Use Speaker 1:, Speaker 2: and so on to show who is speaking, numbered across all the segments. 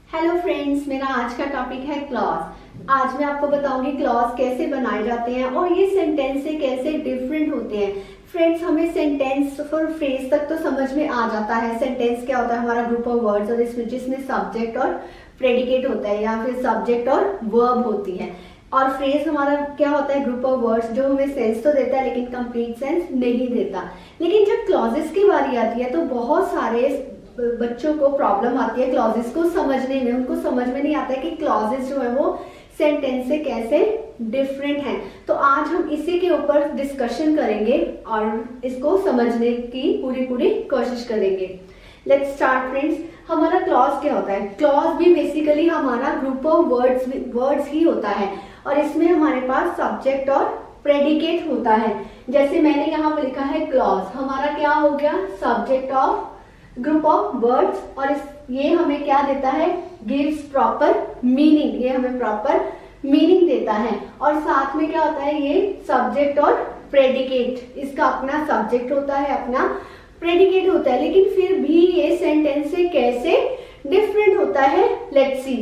Speaker 1: Hello friends, मेरा आज का टॉपिक है क्लॉज। आज मैं आपको बताऊंगी क्लॉज कैसे बनाए जाते हैं और ये सेंटेंस से कैसे डिफरेंट होते हैं। फ्रेंड्स, हमें सेंटेंस और फ्रेज तक तो समझ में आ जाता है। सेंटेंस क्या होता है? हमारा ग्रुप ऑफ वर्ड्स और इसमें जिसमें सब्जेक्ट और प्रेडिकेट होता है या फिर सब्जेक्ट और वर्ब होती है। और फ्रेज हमारा क्या होता है? ग्रुप ऑफ वर्ड्स जो हमें सेंस तो देता है लेकिन कंप्लीट सेंस नहीं देता। लेकिन जब क्लॉजेस की बारी आती है तो बहुत सारे बच्चों को प्रॉब्लम आती है क्लॉजेस को समझने में। उनको समझ में नहीं आता है कि क्लॉजेस जो है वो सेंटेंस से कैसे डिफरेंट हैं। तो आज हम इसी के ऊपर डिस्कशन करेंगे और इसको समझने की पूरी कोशिश करेंगे। Let's start friends. हमारा क्लॉज क्या होता है? क्लॉज भी बेसिकली हमारा ग्रुप ऑफ वर्ड्स ही होता है और इसमें हमारे पास सब्जेक्ट और प्रेडिकेट होता है। जैसे मैंने यहाँ पे लिखा है क्लॉज, हमारा क्या हो गया? Subject of group of words और ये हमें क्या देता है? Gives proper meaning. ये हमें प्रॉपर मीनिंग देता है। और साथ में क्या होता है? ये सब्जेक्ट और प्रेडिकेट, इसका अपना सब्जेक्ट होता है, अपना प्रेडिकेट होता है। लेकिन फिर भी ये सेंटेंस से कैसे डिफरेंट होता है? लेट्स सी।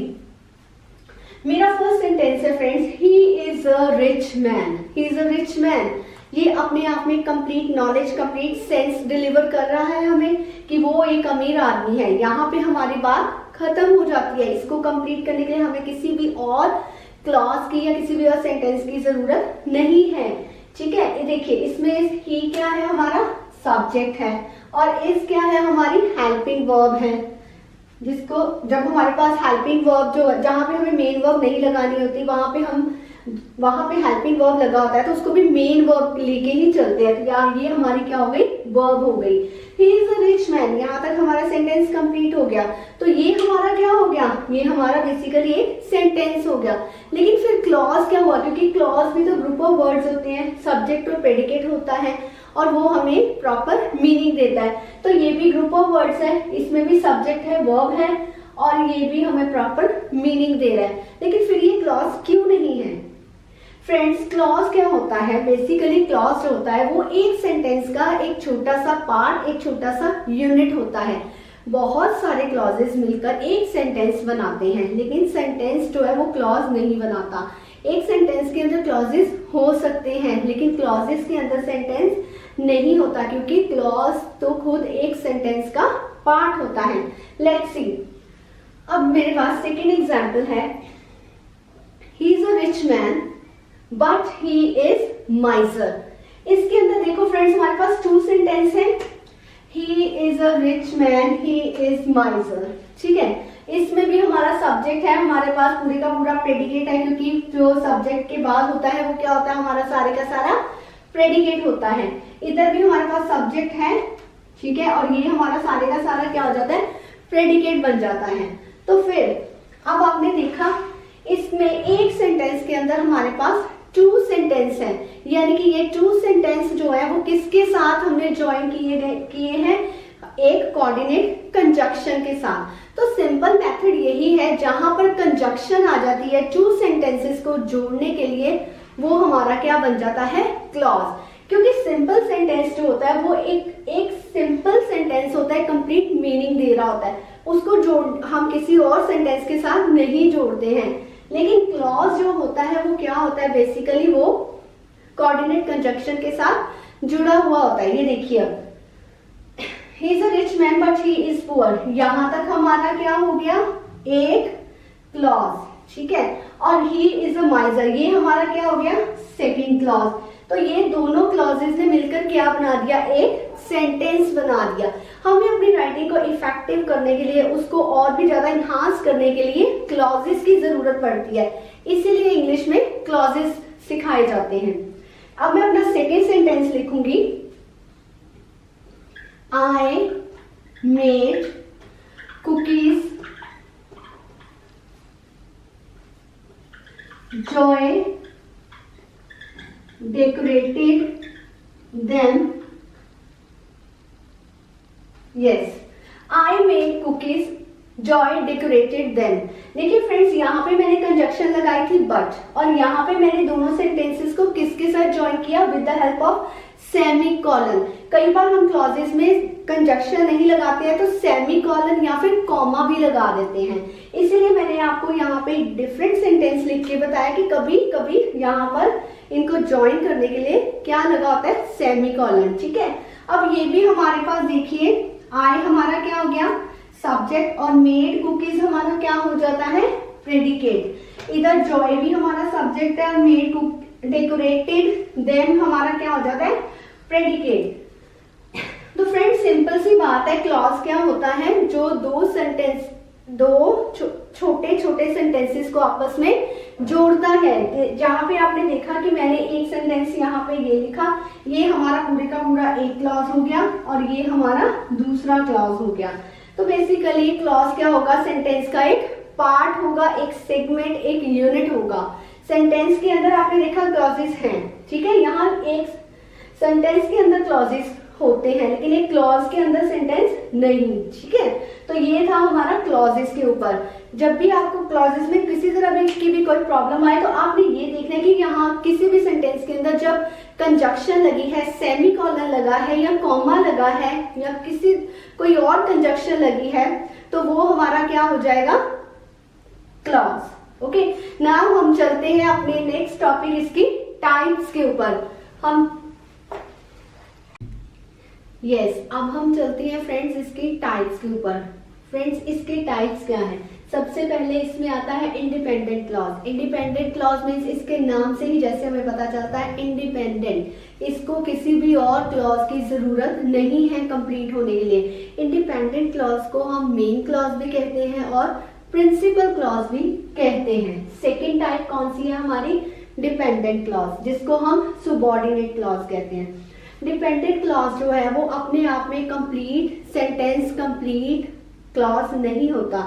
Speaker 1: मेरा फर्स्ट सेंटेंस है friends, he is a rich man. He is a rich man. ये अपने आप में complete knowledge, complete sense deliver कर रहा है हमें कि वो एक अमीर आदमी है। यहाँ पे हमारी बात खत्म हो जाती है। इसको कंप्लीट करने के लिए हमें किसी भी और क्लॉज की या किसी भी और सेंटेंस की जरूरत नहीं है। ठीक है, ये देखिए इसमें ही क्या है? हमारा सब्जेक्ट है और इस क्या है? हमारी हेल्पिंग वर्ब है। जिसको जब हमारे पास हेल्पिंग वर्ब जो जहां पे हमें मेन वर्ब नहीं लगानी होती वहां पे हेल्पिंग वर्ब लगा होता है तो उसको भी मेन वर्ब लेके ही चलते हैं। तो यार ये हमारी क्या हो गई? वर्ब हो गई। He is a rich man. यहाँ तक हमारा सेंटेंस कंप्लीट हो गया। तो ये हमारा क्या हो गया? ये हमारा बेसिकली एक सेंटेंस हो गया। लेकिन फिर क्लॉज क्या हुआ? क्योंकि क्लॉज में तो ग्रुप ऑफ वर्ड्स होते हैं, सब्जेक्ट और प्रेडिकेट होता है और वो हमें प्रॉपर मीनिंग देता है। तो ये भी ग्रुप ऑफ वर्ड्स है, इसमें भी सब्जेक्ट है, वर्ब है और ये भी हमें प्रॉपर मीनिंग दे रहा है। लेकिन फिर ये क्लॉज क्यों नहीं है? फ्रेंड्स, क्लॉज क्या होता है? बेसिकली क्लॉज जो होता है वो एक सेंटेंस का एक छोटा सा पार्ट, एक छोटा सा यूनिट होता है। बहुत सारे क्लॉजेस मिलकर एक सेंटेंस बनाते हैं लेकिन सेंटेंस जो है वो क्लॉज नहीं बनाता। एक सेंटेंस के अंदर क्लॉजेस हो सकते हैं लेकिन क्लॉजेस के अंदर सेंटेंस नहीं होता क्योंकि क्लॉज तो खुद एक सेंटेंस का पार्ट होता है। लेट्स सी। अब मेरे पास सेकेंड एग्जाम्पल है, he is a rich man but he is माइजर। इसके अंदर देखो फ्रेंड्स, हमारे पास टू सेंटेंस है। He is a rich man, he is माइजर। ठीक है, इसमें भी हमारा सब्जेक्ट है, हमारे पास पूरे का पूरा प्रेडिकेट है क्योंकि जो सब्जेक्ट के बाद होता है वो क्या होता है? हमारा सारे का सारा प्रेडिकेट होता है। इधर भी हमारे पास सब्जेक्ट है, ठीक है, और ये हमारा सारे का सारा क्या हो जाता है? प्रेडिकेट बन जाता है। तो फिर अब आपने देखा इसमें एक सेंटेंस के अंदर हमारे पास टू सेंटेंस है, यानी कि ये टू सेंटेंस जो है वो किसके साथ हमने ज्वाइन किए हैं? एक कोऑर्डिनेट कंजक्शन के साथ। तो सिंपल मेथड यही है, जहां पर कंजक्शन आ जाती है टू सेंटेंसेस को जोड़ने के लिए वो हमारा क्या बन जाता है? क्लॉज। क्योंकि सिंपल सेंटेंस जो होता है वो एक सिंपल सेंटेंस होता है, कंप्लीट मीनिंग दे रहा होता है, उसको हम किसी और सेंटेंस के साथ नहीं जोड़ते हैं। लेकिन क्लॉज जो होता है वो क्या होता है? बेसिकली वो कोऑर्डिनेट कंजक्शन के साथ जुड़ा हुआ होता है। ये देखिए, अब he is a rich man but he is poor. यहां तक हमारा क्या हो गया? एक क्लॉज। ठीक है, और ही इज अ माइजर, ये हमारा क्या हो गया? Second clause. तो ये दोनों क्लॉजेस ने मिलकर क्या बना दिया? एक सेंटेंस बना दिया। हमें अपनी राइटिंग को इफेक्टिव करने के लिए, उसको और भी ज्यादा इन्हांस करने के लिए क्लॉजेस की जरूरत पड़ती है, इसीलिए इंग्लिश में क्लॉजेस सिखाए जाते हैं। अब मैं अपना सेकेंड सेंटेंस लिखूंगी, I made cookies, Joy decorated them. Yes, I made cookies, Joy decorated them. देखिए फ्रेंड्स, यहाँ पे मैंने कंजक्शन लगाई थी बट, और यहाँ पे मैंने दोनों सेंटेंसेस को किसके साथ ज्वाइन किया? With the help of semicolon. कई बार हम क्लॉजेस में कंजक्शन नहीं लगाते हैं तो सेमी कॉलन या फिर कॉमा भी लगा देते हैं। इसीलिए मैंने आपको यहाँ पे डिफरेंट सेंटेंस लिख के बताया कि कभी कभी यहाँ पर इनको ज्वाइन करने के लिए क्या लगा होता है, सेमी कॉलन। ठीक है, अब ये भी हमारे पास देखिए, आई हमारा क्या हो गया, सब्जेक्ट, और मेड कुकीज हमारा क्या हो जाता है, प्रेडिकेट। इधर जॉय भी हमारा सब्जेक्ट है और मेड कुक डेकोरेटेड देम हमारा क्या हो जाता है, प्रेडिकेट। तो फ्रेंड्स सिंपल सी बात है, क्लॉज क्या होता है, जो दो छोटे छोटे सेंटेंसेस को आपस में जोड़ता है। जहां पे आपने देखा कि मैंने एक सेंटेंस यहाँ पे ये लिखा, ये हमारा पूरे का पूरा एक क्लॉज हो गया और ये हमारा दूसरा क्लॉज हो गया। तो बेसिकली क्लॉज क्या होगा, सेंटेंस का एक पार्ट होगा, एक सेगमेंट, एक यूनिट होगा। सेंटेंस के अंदर आपने देखा क्लॉजेस हैं, ठीक है, यहाँ एक सेंटेंस के अंदर क्लॉजेस होते हैं लेकिन एक क्लॉज के अंदर सेंटेंस नहीं। ठीक है, तो ये था हमारा क्लॉजेस के ऊपर। जब भी आपको क्लॉजेस में किसी तरह की भी कोई प्रॉब्लम आए तो आपने ये देखना है कि यहाँ किसी भी सेंटेंस के अंदर जब कंजक्शन लगी है, सेमी कॉलन लगा है या कॉमा लगा है या किसी कोई और कंजक्शन लगी है तो वो हमारा क्या हो जाएगा, क्लॉज। ओके, नाउ हम चलते हैं अपने नेक्स्ट टॉपिक, इसकी टाइप्स के ऊपर। अब हम चलते हैं फ्रेंड्स इसकी टाइप्स के ऊपर। फ्रेंड्स इसके टाइप्स क्या है, सबसे पहले इसमें आता है independent clause. Independent clause means इसके नाम से ही जैसे हमें पता चलता है इंडिपेंडेंट, इसको किसी भी और क्लॉज की जरूरत नहीं है कंप्लीट होने के लिए। इंडिपेंडेंट क्लॉज को हम मेन क्लॉज भी कहते हैं और प्रिंसिपल क्लॉज भी कहते हैं। सेकेंड टाइप कौन सी है हमारी, डिपेंडेंट क्लॉज, जिसको हम सुबॉर्डिनेट क्लॉज कहते हैं। डिपेंडेंट क्लॉज जो है वो अपने आप में कंप्लीट सेंटेंस, कंप्लीट क्लॉज नहीं होता।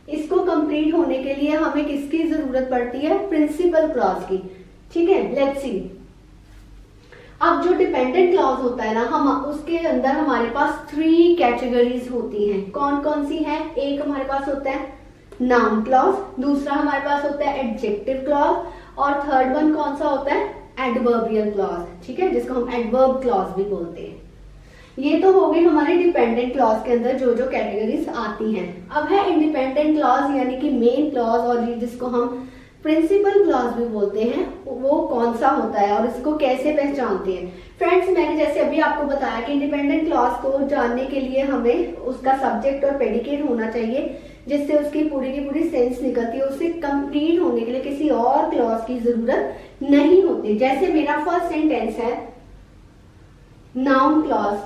Speaker 1: इसको कंप्लीट होने के लिए हमें किसकी जरूरत पड़ती है, प्रिंसिपल क्लॉज की। ठीक है, लेट्स सी। अब जो डिपेंडेंट क्लॉज होता है ना, हम उसके अंदर हमारे पास 3 कैटेगरीज होती हैं। कौन कौन सी है, एक हमारे पास होता है नाउन क्लॉज, दूसरा हमारे पास होता है एडजेक्टिव क्लॉज और थर्ड वन कौन सा होता है, एडवर्बियल क्लॉज। ठीक है, जिसको हम एडवर्ब क्लॉज भी बोलते हैं। ये तो हो गई हमारे डिपेंडेंट क्लॉज के अंदर जो जो कैटेगरीज आती हैं। अब है इंडिपेंडेंट क्लॉज यानी कि मेन क्लॉज, और जिसको हम प्रिंसिपल क्लॉज भी बोलते हैं, वो कौन सा होता है और इसको कैसे पहचानते हैं। फ्रेंड्स मैंने जैसे अभी आपको बताया कि इंडिपेंडेंट क्लॉज को जानने के लिए हमें उसका सब्जेक्ट और प्रेडिकेट होना चाहिए, जिससे उसकी पूरी की पूरी सेंस निकलती है। उसे कंप्लीट होने के लिए किसी और क्लॉज की जरूरत नहीं होती। जैसे मेरा फर्स्ट सेंटेंस है नाउन क्लॉज,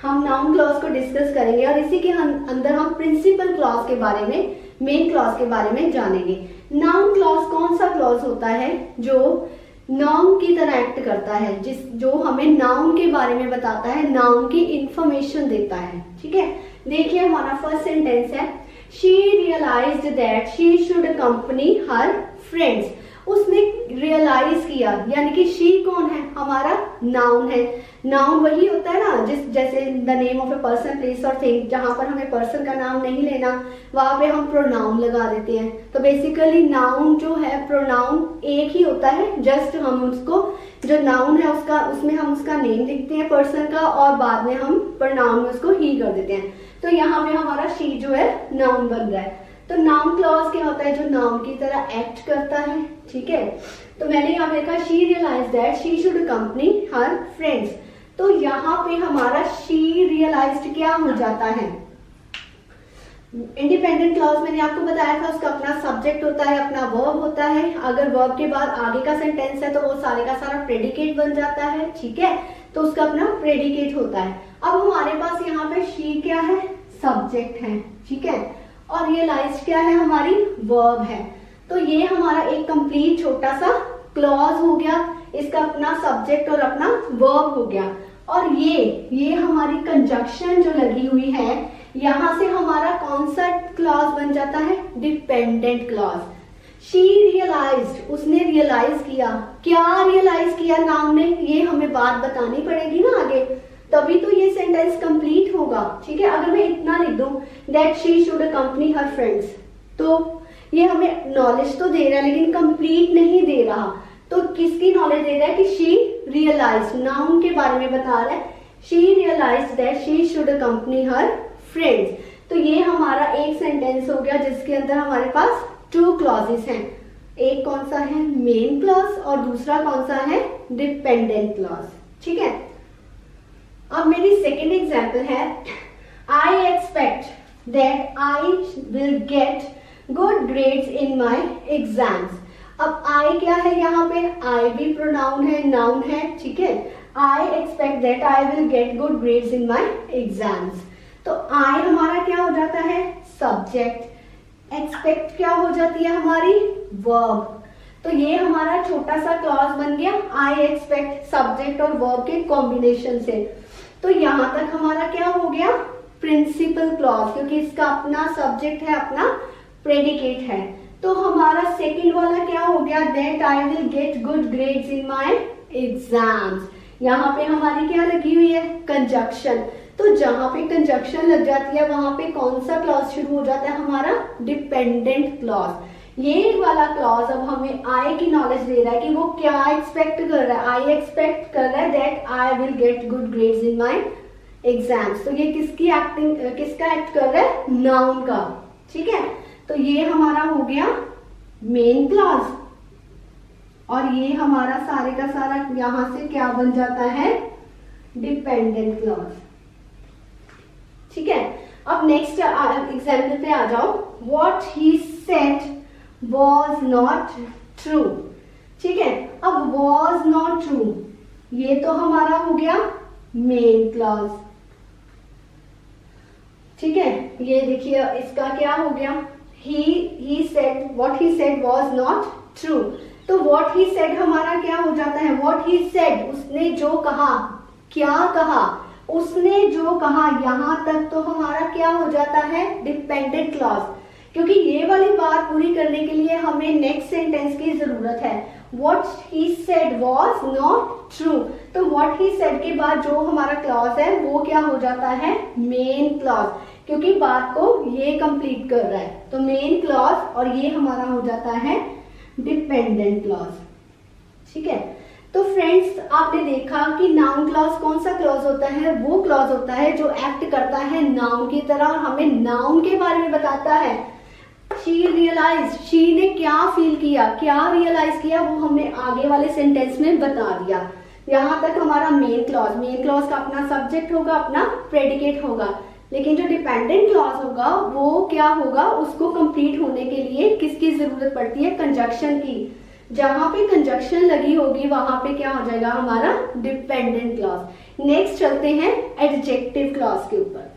Speaker 1: हम नाउन क्लॉज को डिस्कस करेंगे और इसी के अंदर हम प्रिंसिपल क्लॉज के बारे में, मेन क्लॉज के बारे में जानेंगे। नाउन क्लॉज कौन सा क्लॉज होता है, जो नाउन की तरह एक्ट करता है, जो हमें नाउन के बारे में बताता है, नाउन की इंफॉर्मेशन देता है। ठीक है, देखिए हमारा फर्स्ट सेंटेंस है she realized that she should accompany her friends। उसने रियलाइज किया, यानी कि शी कौन है, हमारा नाउन है। नाउन वही होता है ना जैसे the name of a person, place और थिंग, जहां पर हमें पर्सन का नाम नहीं लेना वहां पे हम प्रोनाउन लगा देते हैं। तो बेसिकली नाउन जो है, प्रोनाउन एक ही होता है, जस्ट हम उसको जो नाउन है उसमें हम उसका नेम लिखते हैं पर्सन का और बाद में हम प्रोनाउन में उसको ही कर देते हैं। तो यहाँ पे हमारा शी जो है नाउन बन रहा है। तो नाउन क्लॉज क्या होता है, जो नाउन की तरह एक्ट करता है। ठीक है, तो मैंने यहाँ पे लिखा she realise that she should accompany her friends. तो यहाँ पे हमारा शी रियलाइज्ड क्या हो जाता है, इंडिपेंडेंट क्लॉज मैंने आपको बताया था उसका अपना सब्जेक्ट होता है, अपना वर्ब होता है। अगर वर्ब के बाद आगे का सेंटेंस है तो वो सारे का सारा प्रेडिकेट बन जाता है। ठीक है, तो उसका अपना प्रेडिकेट होता है। अब हमारे पास यहाँ पे शी क्या है, सब्जेक्ट है। ठीक है, और रियलाइज क्या है, हमारी वर्ब है। तो ये हमारा एक कंप्लीट छोटा सा क्लॉज हो गया, इसका अपना सब्जेक्ट और अपना वर्ब हो गया। और ये हमारी कंजक्शन जो लगी हुई है, यहां से हमारा कौन सा क्लॉज बन जाता है, डिपेंडेंट क्लॉज। शी रियलाइज्ड, उसने रियलाइज किया। क्या रियलाइज किया नाउन ने, ये हमें बात बतानी पड़ेगी ना आगे, तभी तो ये सेंटेंस कंप्लीट होगा। ठीक है, अगर मैं इतना लिख दूं that she should accompany her friends, तो ये हमें नॉलेज तो दे रहा है लेकिन कंप्लीट नहीं दे रहा। तो किसकी नॉलेज दे रहा है कि शी रियलाइज, नाउन के बारे में बता रहा है। She realised that she should accompany her friends. तो ये हमारा एक सेंटेंस हो गया जिसके अंदर हमारे पास 2 क्लॉजेस हैं। एक कौन सा है, मेन क्लॉज, और दूसरा कौन सा है, डिपेंडेंट क्लॉज। ठीक है, अब मेरी सेकेंड एग्जाम्पल है, I expect that I will get good grades in my exams. अब आई क्या है, यहाँ पे आई भी प्रोनाउन है, नाउन है। ठीक है, I expect that I will get good grades in my exams. तो आई हमारा क्या हो जाता है, सब्जेक्ट। एक्सपेक्ट क्या हो जाती है हमारी, वर्ब। तो ये हमारा छोटा सा क्लॉज बन गया, आई एक्सपेक्ट, सब्जेक्ट और वर्ब के कॉम्बिनेशन से। तो यहां तक हमारा क्या हो गया, प्रिंसिपल क्लॉज, क्योंकि इसका अपना सब्जेक्ट है, अपना प्रेडिकेट है। तो हमारा सेकंड वाला क्या हो गया, that I will get good grades in my exams. यहाँ पे हमारी क्या लगी हुई है, कंजक्शन। तो जहां पे कंजक्शन लग जाती है वहां पे कौन सा क्लॉज शुरू हो जाता है, हमारा डिपेंडेंट क्लॉज। ये वाला क्लॉज अब हमें आई की नॉलेज दे रहा है कि वो क्या एक्सपेक्ट कर रहा है, आई एक्सपेक्ट कर रहा है that I will get good grades in my exams. तो ये किसका एक्ट कर रहा है, नाउन का। ठीक है, तो ये हमारा हो गया मेन क्लॉज, और ये हमारा सारे का सारा यहां से क्या बन जाता है, डिपेंडेंट क्लॉज। ठीक है, अब नेक्स्ट एग्जाम्पल पे आ जाओ, what he said was not true। ठीक है, अब was not true ये तो हमारा हो गया मेन क्लॉज। ठीक है, ये देखिए इसका क्या हो गया, he said, what he said was not true। तो what he said हमारा क्या हो जाता है, what he said, उसने जो कहा, क्या कहा, उसने जो कहा, यहां तक तो हमारा क्या हो जाता है, डिपेंडेंट क्लॉज। क्योंकि ये वाली बात पूरी करने के लिए हमें नेक्स्ट सेंटेंस की जरूरत है, what he said was not true। तो what he said के बाद जो हमारा क्लॉज है वो क्या हो जाता है, मेन क्लॉज, क्योंकि बात को ये कंप्लीट कर रहा है। तो मेन क्लॉज, और ये हमारा हो जाता है डिपेंडेंट क्लॉज। ठीक है, तो फ्रेंड्स आपने देखा कि नाउन क्लॉज कौन सा क्लॉज होता है, वो क्लॉज होता है जो एक्ट करता है नाउन की तरह और हमें नाउन के बारे में बताता है। शी रियलाइज, शी ने क्या फील किया, क्या रियलाइज किया, वो हमने आगे वाले सेंटेंस में बता दिया। यहाँ तक हमारा मेन क्लॉज का अपना सब्जेक्ट होगा, अपना प्रेडिकेट होगा। लेकिन जो डिपेंडेंट क्लॉज होगा वो क्या होगा, उसको कंप्लीट होने के लिए किसकी जरूरत पड़ती है, कंजक्शन की। जहां पे कंजक्शन लगी होगी वहां पे क्या हो जाएगा, हमारा डिपेंडेंट क्लॉज। नेक्स्ट चलते हैं एडजेक्टिव क्लॉज के ऊपर।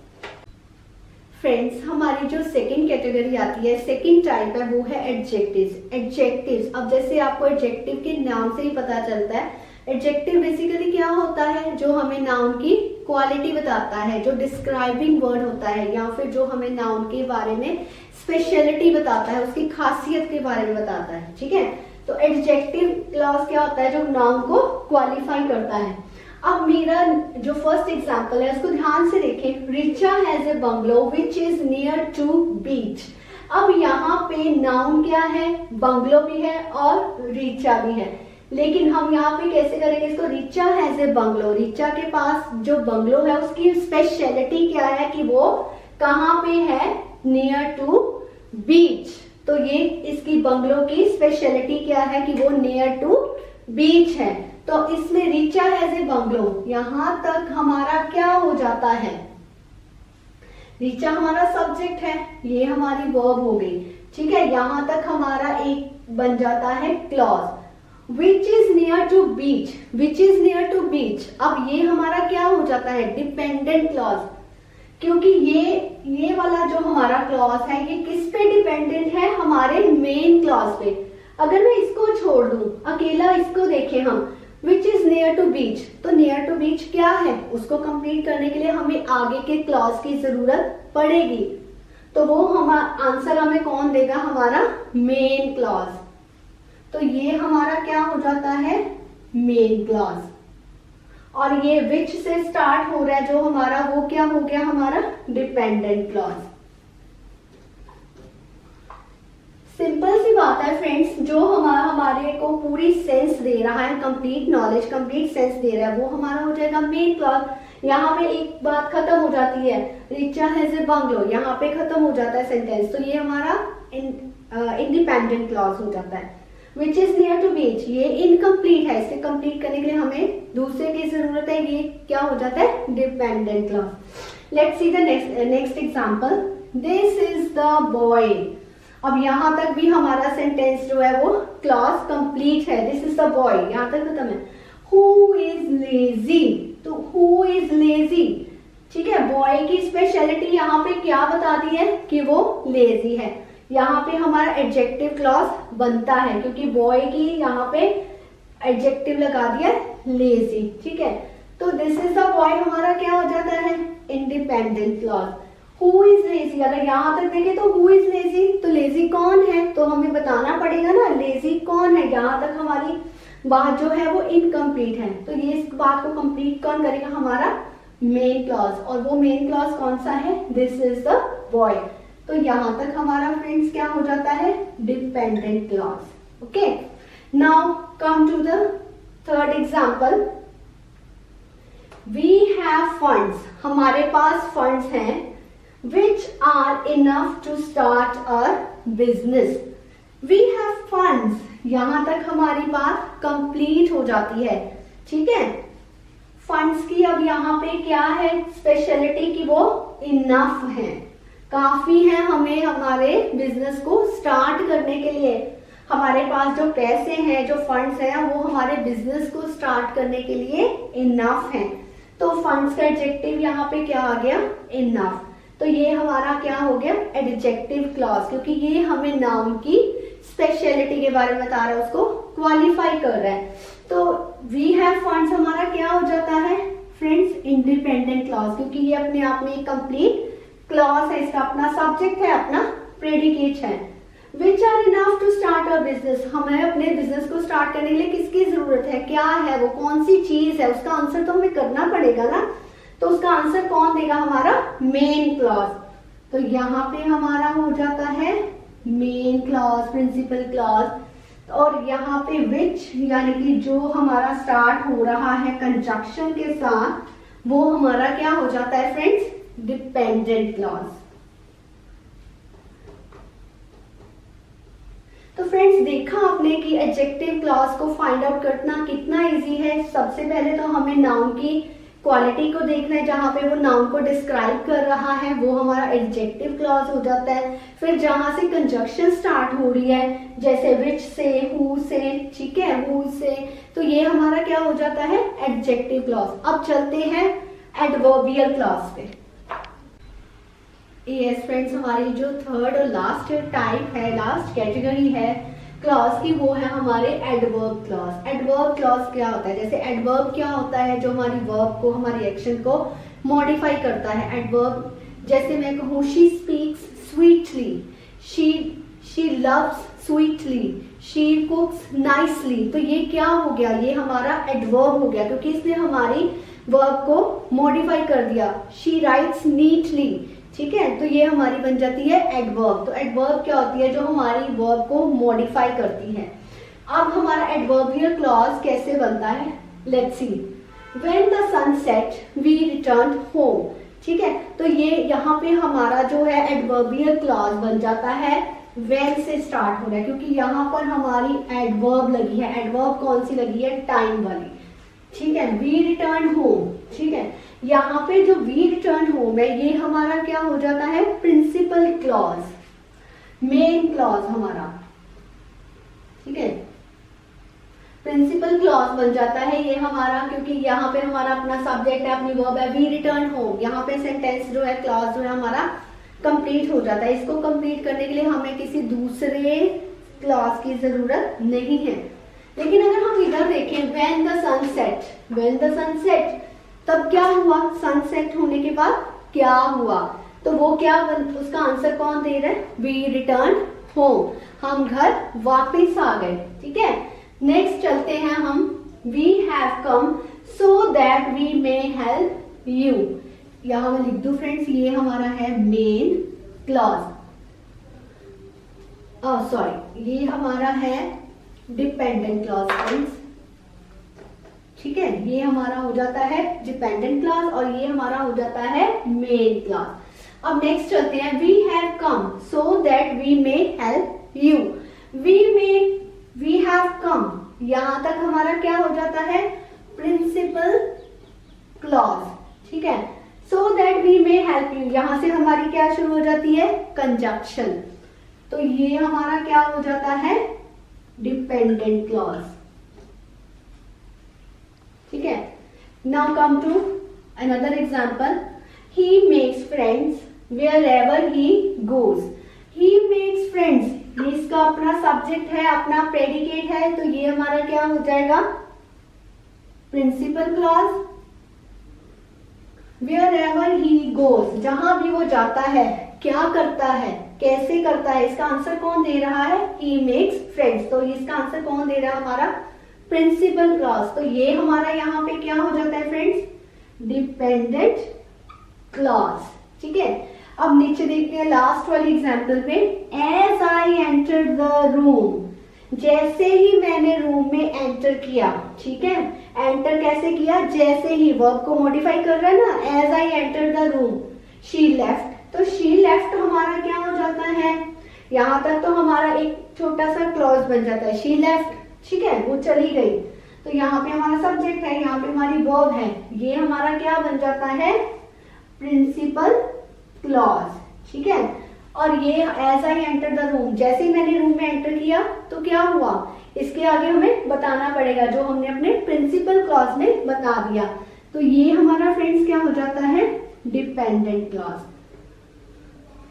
Speaker 1: फ्रेंड्स हमारी जो सेकंड कैटेगरी आती है, सेकंड टाइप है, वो है एडजेक्टिव्स। एडजेक्टिव्स, अब जैसे आपको एडजेक्टिव के नाम से ही पता चलता है, एडजेक्टिव बेसिकली क्या होता है, जो हमें नाउन की क्वालिटी बताता है, जो डिस्क्राइबिंग वर्ड होता है, या फिर जो हमें नाउन के बारे में स्पेशलिटी बताता है, उसकी खासियत के बारे में बताता है। ठीक है, तो एडजेक्टिव क्लॉज क्या होता है, जो नाउन को क्वालिफाई करता है। अब मेरा जो फर्स्ट एग्जांपल है उसको ध्यान से देखें, Richa has a bungalow which is near to beach. अब यहाँ पे नाउन क्या है, बंगलो भी है और रिचा भी है, लेकिन हम यहाँ पे कैसे करेंगे इसको, Richa has a bungalow, Richa के पास जो बंगलो है उसकी स्पेशलिटी क्या है कि वो कहाँ पे है, नियर टू बीच। तो ये इसकी बंगलो की स्पेशलिटी क्या है कि वो नियर टू बीच है। तो इसमें रिचा हैज ए बंगलो, यहां तक हमारा क्या हो जाता है, रिचा हमारा सब्जेक्ट है, ये हमारी वर्ब हो गई। ठीक है, यहां तक हमारा एक बन जाता है clause, which is near to beach, which is near to beach. अब ये हमारा क्या हो जाता है, डिपेंडेंट क्लॉज, क्योंकि ये वाला जो हमारा क्लॉज है ये किस पे डिपेंडेंट है, हमारे मेन क्लॉज पे। अगर मैं इसको छोड़ दूं, अकेला इसको देखें हम, विच इज नियर टू बीच, तो नियर टू बीच क्या है, उसको कंप्लीट करने के लिए हमें आगे के क्लॉज की जरूरत पड़ेगी। तो वो आंसर हमें कौन देगा, हमारा मेन क्लॉज। तो ये हमारा क्या हो जाता है, मेन क्लॉज। और ये विच से स्टार्ट हो रहा है जो हमारा, वो क्या हो गया, हमारा डिपेंडेंट क्लॉज। सिंपल सी बात है फ्रेंड्स, जो हमारे को पूरी सेंस दे रहा है, complete knowledge, complete sense they रहा है, वो हमारा हो जाएगा मेन क्लॉज। यहाँ पे एक बात खत्म हो जाती है, रिचा हैज ए बंगलो, यहाँ पे खत्म हो जाता है सेंटेंस, तो ये हमारा इंडिपेंडेंट क्लॉज हो जाता है। विच इज नियर टू बीच, ये इनकम्प्लीट है, इसे कंप्लीट करने के लिए हमें दूसरे की जरूरत है, ये क्या हो जाता है, dependent clause. Let's see the next example, this is the boy. अब यहाँ तक भी हमारा सेंटेंस जो है वो क्लॉज कंप्लीट है, दिस इज द बॉय, यहाँ तक खत्म है। हु इज लेजी, तो हु इज लेजी, ठीक है, बॉय की स्पेशलिटी यहाँ पे क्या बता दी है कि वो लेजी है। यहाँ पे हमारा एडजेक्टिव क्लॉज बनता है क्योंकि बॉय की यहाँ पे एडजेक्टिव लगा दिया लेजी, ठीक है। तो दिस इज द बॉय हमारा क्या हो जाता है, independent clause. Who is lazy, अगर यहाँ तक देखें तो हु इज लेजी, तो लेजी कौन है, तो हमें बताना पड़ेगा ना लेजी कौन है। यहाँ तक हमारी बात जो है वो इनकम्प्लीट है, तो ये इस बात को कंप्लीट कौन करेगा, हमारा मेन क्लॉज, और वो मेन क्लॉज कौन सा है, दिस इज द बॉय। तो यहां तक हमारा फ्रेंड्स क्या हो जाता है, dependent clause. Okay, now come to the third example, we have funds, हमारे पास फंड्स हैं, which are enough to start a business. We have funds, यहां तक हमारी बात कंप्लीट हो जाती है, ठीक है। फंड्स की अब यहाँ पे क्या है स्पेशलिटी की, वो इनफ है, काफी है हमें हमारे बिजनेस को स्टार्ट करने के लिए। हमारे पास जो पैसे हैं, जो फंड्स हैं, वो हमारे बिजनेस को स्टार्ट करने के लिए इनफ है। तो फंड्स का एडजेक्टिव यहाँ पे क्या आ गया, इनफ। तो ये हमारा क्या हो गया, एडजेक्टिव क्लॉज, क्योंकि ये हमें नाउन की स्पेशलिटी के बारे में बता रहा है, उसको क्वालिफाई कर रहा है। तो वी हैव फंड्स हमारा क्या हो जाता है फ्रेंड्स, इंडिपेंडेंट क्लॉज, क्योंकि ये अपने आप में कंप्लीट क्लॉज है, इसका अपना सब्जेक्ट है, अपना प्रेडिकेट है। Which are enough to start a business, हमें अपने बिजनेस को स्टार्ट करने के लिए किसकी जरूरत है, क्या है वो, कौन सी चीज है, उसका आंसर तो हमें करना पड़ेगा ना। तो उसका आंसर कौन देगा, हमारा मेन क्लॉज। तो यहाँ पे हमारा हो जाता है मेन क्लॉज, प्रिंसिपल क्लॉज। और यहाँ पे विच यानी कि जो हमारा स्टार्ट हो रहा है कंजंक्शन के साथ, वो हमारा क्या हो जाता है फ्रेंड्स, डिपेंडेंट क्लॉज। तो फ्रेंड्स देखा आपने कि एडजेक्टिव क्लॉज को फाइंड आउट करना कितना इजी है। सबसे पहले तो हमें नाउन की क्वालिटी को देखना है, जहां पे वो नाउन को डिस्क्राइब कर रहा है वो हमारा एडजेक्टिव क्लॉज हो जाता है। फिर जहां से कंजंक्शन स्टार्ट हो रही है, जैसे विच से, हु से, ठीक है, हु से, तो ये हमारा क्या हो जाता है, एडजेक्टिव क्लॉज। अब चलते हैं एडवर्बियल क्लॉज पे। यस फ्रेंड्स, हमारी जो थर्ड और लास्ट टाइप है, लास्ट कैटेगरी है क्लॉज की, वो है हमारे एडवर्ब क्लॉज। एडवर्ब क्लॉज क्या होता है, जैसे एडवर्ब क्या होता है, जो हमारी वर्ब को, हमारी एक्शन को मॉडिफाई करता है। एडवर्ब जैसे मैं कहूँ she speaks sweetly, she loves sweetly, she कुक्स nicely, तो ये क्या हो गया, ये हमारा एडवर्ब हो गया, क्योंकि इसने हमारी वर्ब को मॉडिफाई कर दिया। शी राइट्स नीटली, ठीक है, तो ये हमारी बन जाती है एडवर्ब। तो एडवर्ब क्या होती है, जो हमारी वर्ब को मॉडिफाई करती है। अब हमारा एडवर्बियल क्लॉज कैसे बनता है, let's see. When the sun set we return home, ठीक है, तो ये यहाँ पे हमारा जो है एडवर्बियल क्लॉज बन जाता है व्हेन से स्टार्ट हो रहा है, क्योंकि यहाँ पर हमारी एडवर्ब लगी है। एडवर्ब कौन सी लगी है, टाइम वाली, ठीक है। वी रिटर्न होम, ठीक है, यहाँ पे जो वी रिटर्न होम है ये हमारा क्या हो जाता है, प्रिंसिपल क्लॉज, मेन क्लॉज हमारा, ठीक है, प्रिंसिपल क्लॉज बन जाता है ये हमारा, क्योंकि यहाँ पे हमारा अपना सब्जेक्ट है, अपनी वर्ब है, वी रिटर्न होम। यहाँ पे सेंटेंस जो है, क्लॉज जो है हमारा कंप्लीट हो जाता है। इसको कंप्लीट करने के लिए हमें किसी दूसरे क्लॉज की जरूरत नहीं है। लेकिन अगर हम इधर देखें, when the sun set, when the sun set, तब क्या हुआ, सनसेट होने के बाद क्या हुआ, तो वो क्या उसका आंसर कौन दे रहा है, वी रिटर्न होम, हम घर वापस आ गए, ठीक है। नेक्स्ट चलते हैं हम, we have come so that we may help you. यहां मैं लिख दूं फ्रेंड्स, ये हमारा है मेन क्लॉज, सॉरी ये हमारा है डिपेंडेंट क्लॉज फ्रेंड्स, ठीक है, ये हमारा हो जाता है डिपेंडेंट क्लॉज और ये हमारा हो जाता है मेन क्लॉज। अब नेक्स्ट चलते हैं, we have come so that we may help you. We have come, यहां तक हमारा क्या हो जाता है प्रिंसिपल क्लॉज, ठीक है। So that we may help you, यहां से हमारी क्या शुरू हो जाती है कंजक्शन, तो ये हमारा क्या हो जाता है डिपेंडेंट क्लॉज, ठीक है। Now come to another example, he makes friends wherever he goes. He makes friends, ये इसका अपना सब्जेक्ट है, अपना प्रेडिकेट है, तो ये हमारा क्या हो जाएगा principal clause. Wherever he goes, जहां भी वो जाता है, क्या करता है, कैसे करता है, इसका आंसर कौन दे रहा है ही मेक्स फ्रेंड्स, तो इसका आंसर कौन दे रहा है हमारा प्रिंसिपल क्लॉज। तो ये हमारा यहाँ पे क्या हो जाता है फ्रेंड्स डिपेंडेंट क्लॉज, ठीक है। अब नीचे देखते हैं लास्ट वाली एग्जांपल पे, as I enter the room, जैसे ही मैंने रूम में एंटर किया, ठीक है। एंटर कैसे किया, जैसे ही, वर्ब को मॉडिफाई कर रहा है ना, as I enter the room she left, तो शी लेफ्ट हमारा क्या हो जाता है, यहां तक तो हमारा एक छोटा सा क्लॉज बन जाता है शी लेफ्ट, ठीक है, वो चली गई, तो यहाँ पे हमारा सब्जेक्ट है, यहाँ पे हमारी वर्ब है, ये हमारा क्या बन जाता है प्रिंसिपल क्लॉज, ठीक है। और ये as I enter the room, जैसे ही मैंने रूम में एंटर किया तो क्या हुआ, इसके आगे हमें बताना पड़ेगा जो हमने अपने प्रिंसिपल क्लॉज में बता दिया, तो ये हमारा फ्रेंड्स क्या हो जाता है डिपेंडेंट क्लॉज।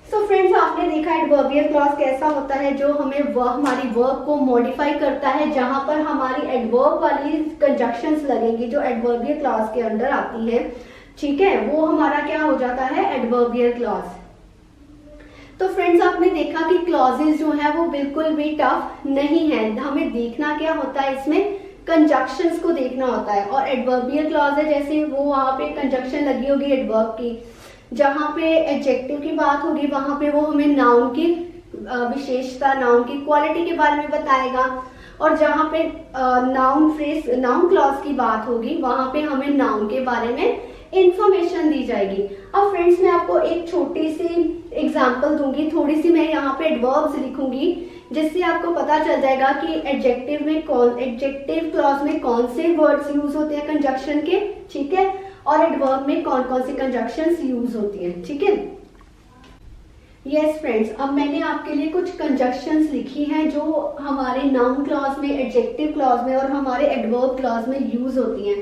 Speaker 1: सो फ्रेंड्स, आपने देखा एडवर्बियल क्लॉज कैसा होता है, जो हमें हमारी वर्ब को मॉडिफाई करता है, जहां पर हमारी एडवर्ब वाली कंजक्शंस लगेंगी जो एडवर्बियल क्लॉज के अंडर आती है, ठीक है, वो हमारा क्या हो जाता है एडवर्बियल क्लॉज। तो फ्रेंड्स, आपने देखा कि क्लॉजेस जो है वो बिल्कुल भी टफ नहीं है, हमें देखना क्या होता है इसमें कंजक्शंस को देखना होता है, और एडवर्बियल क्लॉज है जैसे वो वहां पे कंजक्शन लगी होगी एडवर्ब की, जहां पे एडजेक्टिव की बात होगी वहां पे वो हमें नाउन की विशेषता, नाउन की क्वालिटी के बारे में बताएगा, और जहां पे नाउन क्लॉज की बात होगी वहां पे हमें नाउन के बारे में इंफॉर्मेशन दी जाएगी। अब फ्रेंड्स, मैं आपको एक छोटी सी एग्जांपल दूंगी, थोड़ी सी मैं यहाँ पे एडवर्ब्स लिखूंगी, जिससे आपको पता चल जाएगा कि एडजेक्टिव क्लॉज में कौन से वर्ड्स यूज होते हैं कंजक्शन के, ठीक है, और एडवर्ब में कौन कौन सी कंजक्शंस यूज होती हैं, ठीक है। यस फ्रेंड्स, अब मैंने आपके लिए कुछ कंजक्शंस लिखी हैं जो हमारे नाउन क्लॉज में, एडजेक्टिव क्लॉज में और हमारे एडवर्ब क्लॉज में यूज होती हैं।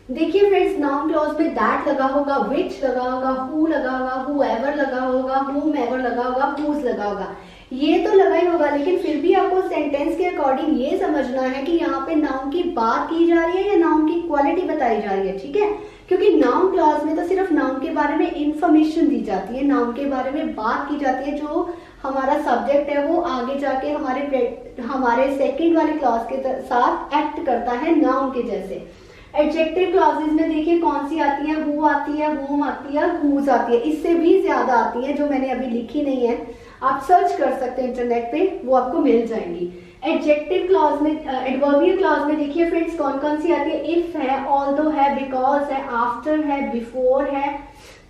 Speaker 1: देखिए फ्रेंड्स, नाउन क्लॉज में दैट लगा होगा, विच लगा होगा, हु लगा होगा, हुएवर लगा होगा, whomever लगा होगा, whose लगा होगा, ये तो लगा ही होगा, लेकिन फिर भी आपको सेंटेंस के अकॉर्डिंग ये समझना है कि यहाँ पे नाउन की बात की जा रही है या नाउन की क्वालिटी बताई जा रही है, ठीक है। क्योंकि नाउन क्लॉज में तो सिर्फ नाउन के बारे में इंफॉर्मेशन दी जाती है, नाउन के बारे में बात की जाती है, जो हमारा सब्जेक्ट है वो आगे जाके हमारे सेकंड वाले क्लॉज के साथ एक्ट करता है नाउन के जैसे। एडजेक्टिव क्लॉजेस में देखिए कौन सी आती है, हु आती है, whom आती है, whose आती है, इससे भी ज्यादा आती है जो मैंने अभी लिखी नहीं है, आप सर्च कर सकते हैं इंटरनेट पे, वो आपको मिल जाएंगी। एडजेक्टिव क्लॉज में, एडवर्बियल क्लॉज में देखिए फ्रेंड्स कौन कौन सी आती है, इफ है, ऑल्दो है, बिकॉज है, आफ्टर है, बिफोर है,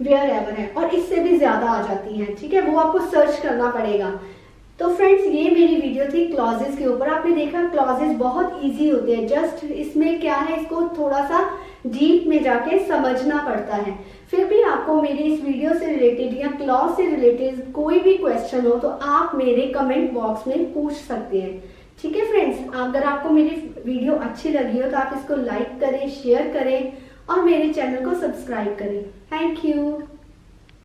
Speaker 1: वेयरएवर है, और इससे भी ज्यादा आ जाती है, ठीक है, वो आपको सर्च करना पड़ेगा। तो फ्रेंड्स, ये मेरी वीडियो थी क्लॉजेस के ऊपर। आपने देखा क्लॉजेस बहुत इजी होते हैं, जस्ट इसमें क्या है, इसको थोड़ा सा डीप में जाके समझना पड़ता है। फिर भी आपको मेरी इस वीडियो से रिलेटेड या क्लॉज से रिलेटेड कोई भी क्वेश्चन हो तो आप मेरे कमेंट बॉक्स में पूछ सकते हैं, ठीक है फ्रेंड्स। अगर आपको मेरी वीडियो अच्छी लगी हो तो आप इसको लाइक करें, शेयर करें और मेरे चैनल को सब्सक्राइब करें। Thank you.